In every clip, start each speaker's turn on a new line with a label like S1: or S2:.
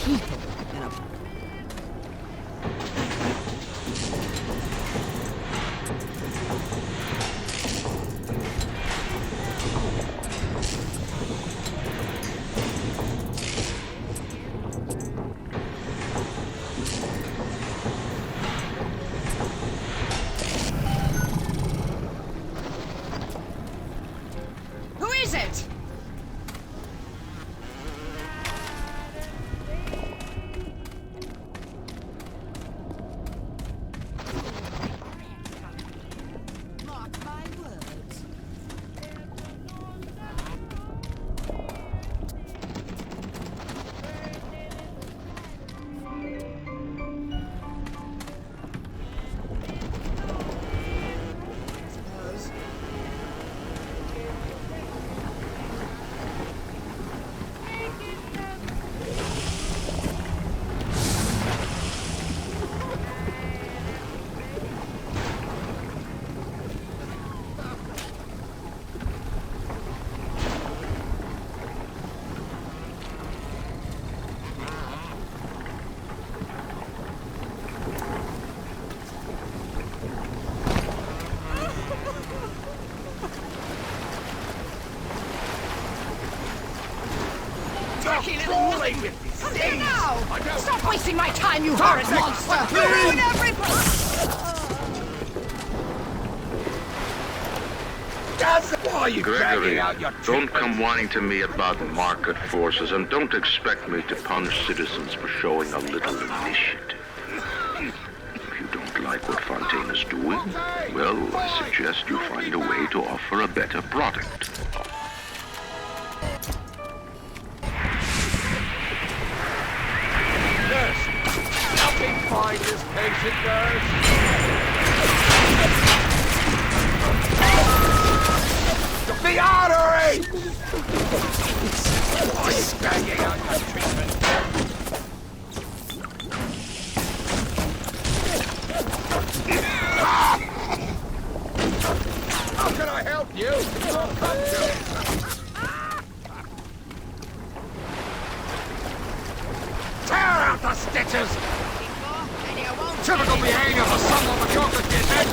S1: people in a...
S2: Who is it?
S1: Mark my words. Suppose.
S2: Rolling with these things! Now! Stop wasting my time, you horrid monster! You ruin everything!
S3: Why are you dragging
S4: Gregory,
S3: out your
S4: don't
S3: treatment?
S4: come whining to me about market forces, and don't expect me to punish citizens for showing a little initiative. If you don't like what Fontaine is doing, well, I suggest you find a way to offer a better product.
S3: Nurse, help me find this patient, nurse. The artery! Why are you dragging out your treatment? How can I help you? Come to it. Tear out the stitches! Typical behavior for someone with your condition!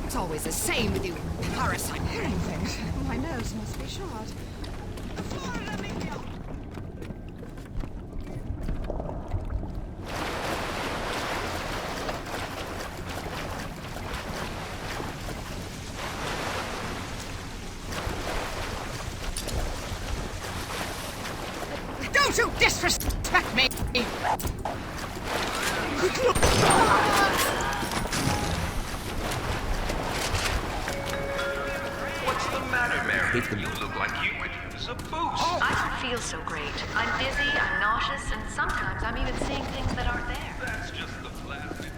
S2: It's always the same with you parasite hearing things. My nerves must be shot. Don't you disrespect me!
S5: What's the matter, Mary? You look like you could use a boost.
S6: I don't feel so great. I'm dizzy, I'm nauseous, and sometimes I'm even seeing things that aren't there.
S5: That's just the plastic.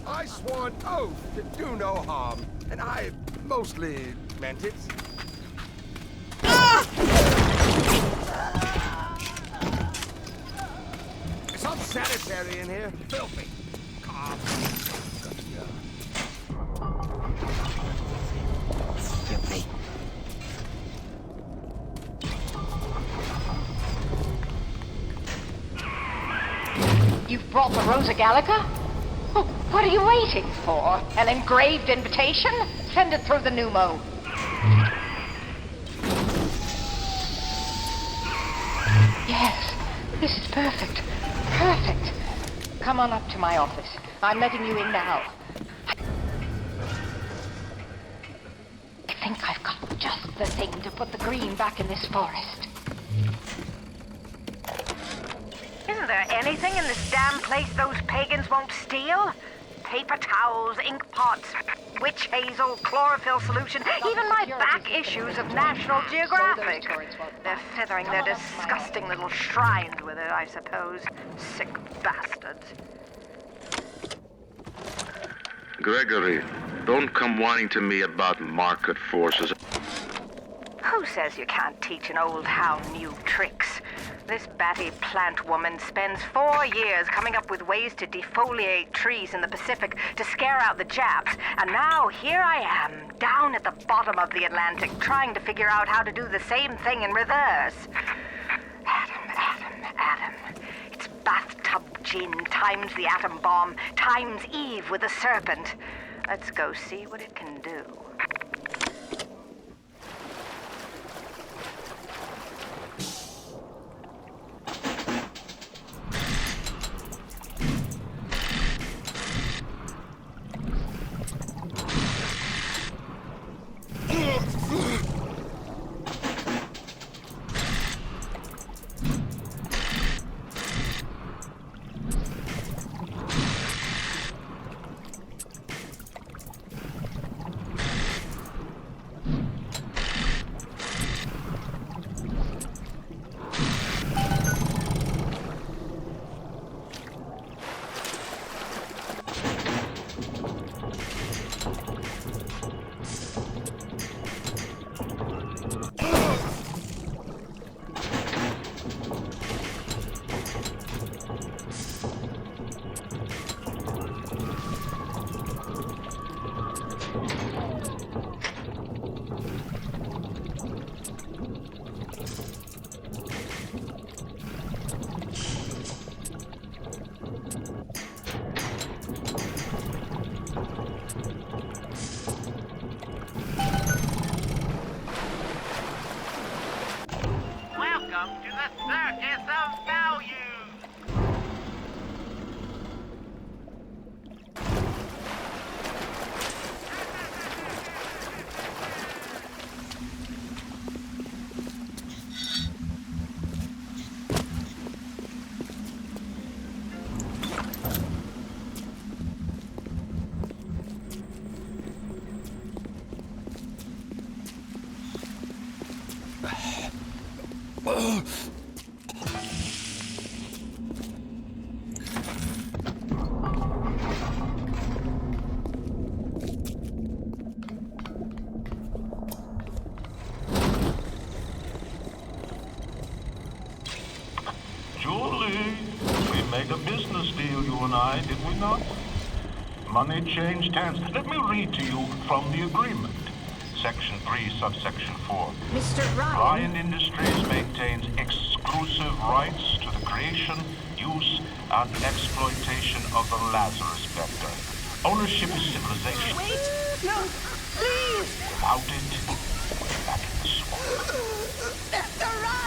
S3: I swore an oath to do no harm, and I mostly meant it. It's unsanitary in here. Filthy.
S2: Filthy.
S7: You've brought the Rosa Gallica? Oh, what are you waiting for? An engraved invitation? Send it through the pneumo. Yes, this is perfect. Perfect. Come on up to my office. I'm letting you in now. I think I've got just the thing to put the green back in this forest.
S8: Isn't there anything in this damn place those pagans won't steal? Paper towels, ink pots, witch hazel, chlorophyll solution, even my back issues of National Geographic. They're feathering their disgusting little shrines with it, I suppose. Sick bastards.
S4: Gregory, don't come whining to me about market forces.
S8: Who says you can't teach an old hound new tricks? This batty plant woman spends 4 years coming up with ways to defoliate trees in the Pacific to scare out the Japs, and now here I am, down at the bottom of the Atlantic, trying to figure out how to do the same thing in reverse. Adam. It's bathtub gin times the atom bomb times Eve with a serpent. Let's go see what it can do.
S3: Welcome to the Circus of Value!
S9: Julie, we made a business deal, you and I, did we not? Money changed hands. Let me read to you from the agreement. Section 3, subsection 4.
S2: Mr. Ryan.
S9: Ryan Industries maintains exclusive rights to the creation, use, and exploitation of the Lazarus vector. Ownership is civilization.
S2: Wait! No! Please!
S9: Without it, we're back in the swamp.
S2: Mr. Ryan!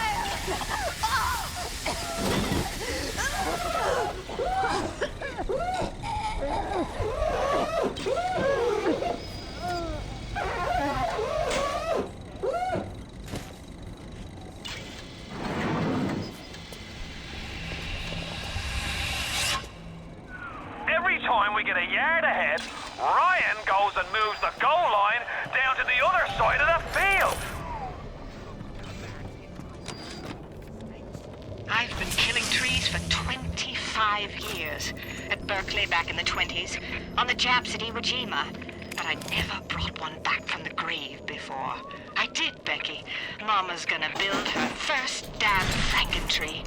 S5: Every time we get a yard ahead, Ryan goes and moves the goal line down to the other side of the field.
S7: I've been killing trees for 25 years. At Berkeley back in the 20s, on the Japs at Iwo Jima. But I never brought one back from the grave before. I did, Becky. Mama's gonna build her first damn Frankentree.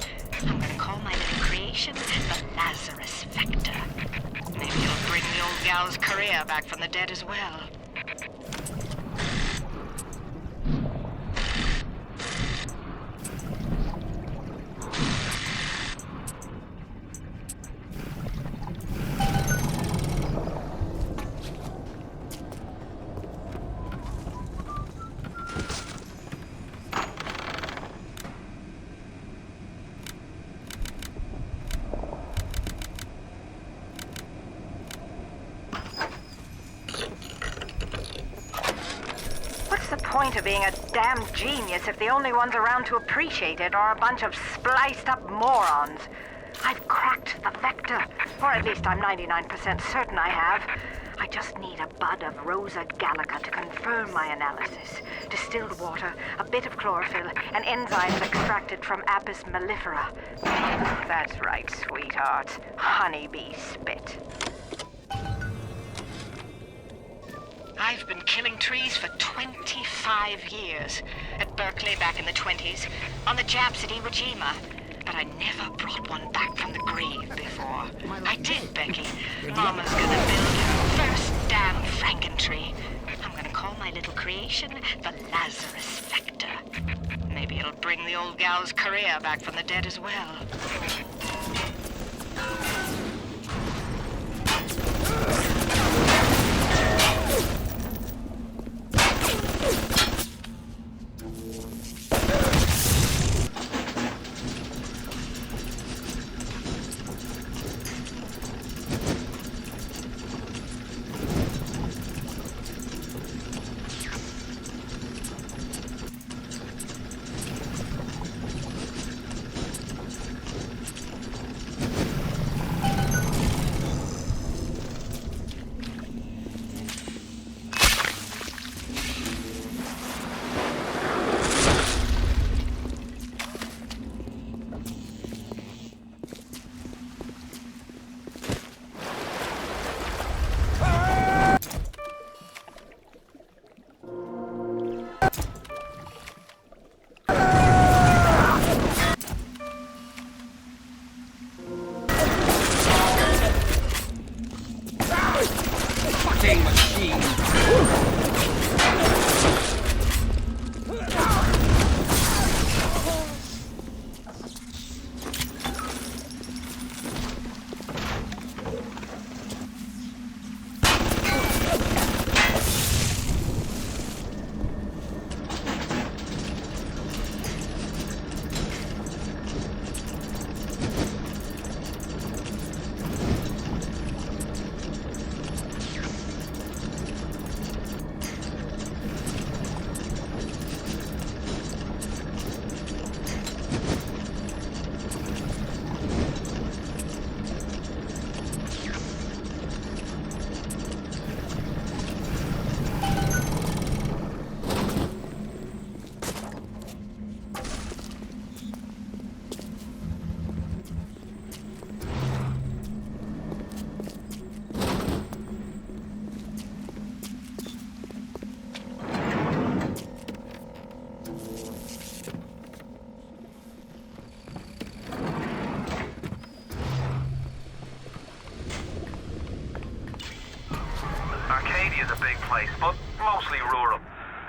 S7: I'm gonna call my little creation the Lazarus Vector. Maybe it'll bring the old gal's career back from the dead as well.
S8: Point of being a damn genius if the only ones around to appreciate it are a bunch of spliced up morons. I've cracked the vector, or at least I'm 99% certain I have. I just need a bud of Rosa gallica to confirm my analysis. Distilled water, a bit of chlorophyll, and enzymes extracted from Apis mellifera. That's right, sweetheart. Honeybee spit.
S7: I've been killing trees for 25 years. At Berkeley back in the 20s, on the Japs at Iwo Jima. But I never brought one back from the grave before. I did, Becky. Mama's gonna build her first damn Frankentree. I'm gonna call my little creation the Lazarus Vector. Maybe it'll bring the old gal's career back from the dead as well.
S5: Arcadia is a big place, but mostly rural.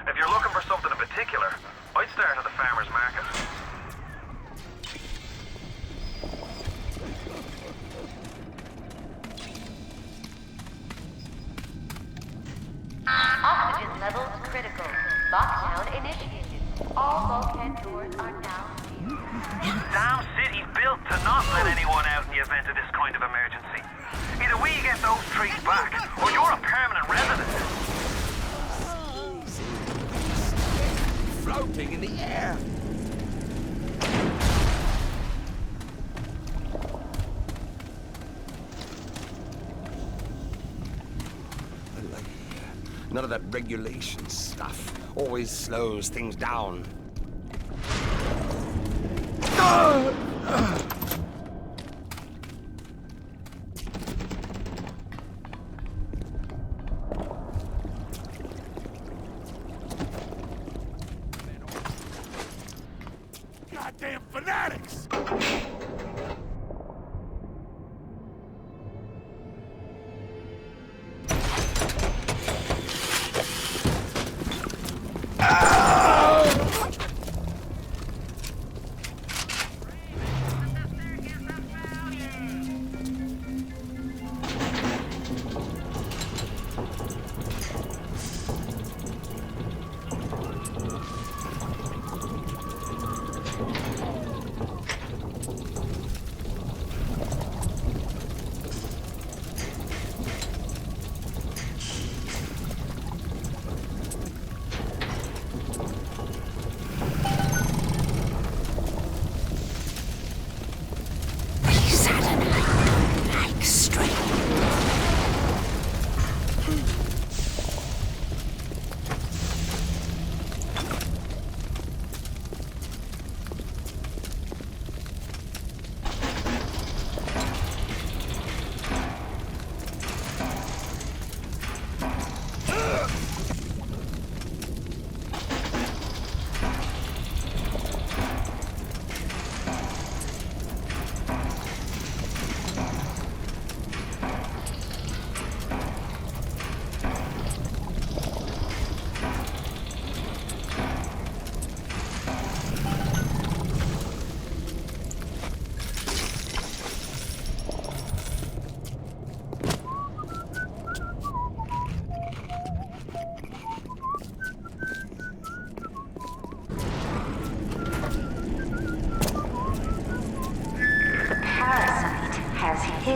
S5: If you're looking for something in particular, I'd start at the farmer's market.
S6: Oxygen levels critical. Lockdown initiated. All bulkhead doors are now sealed.
S5: Damn city built to not let anyone out in the event of this kind of emergency. Either we get those trees back, or you're a permanent resident.
S3: Floating in the air. None of that regulation stuff always slows things down. Goddamn fanatics!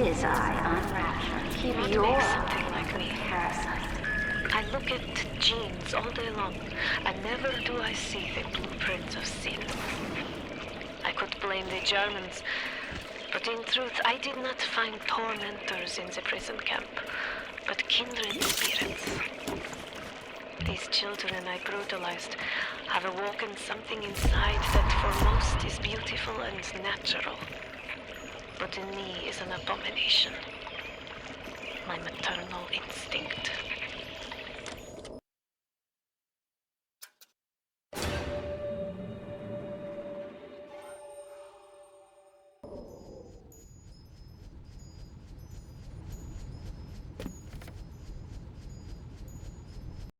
S6: his eye unraptured.
S10: He would make something like me. I look at genes all day long, and never do I see the blueprint of sin. I could blame the Germans, but in truth I did not find tormentors in the prison camp, but kindred spirits. These children I brutalized have awoken something inside that for most is beautiful and natural, but in me is an abomination. My maternal instinct.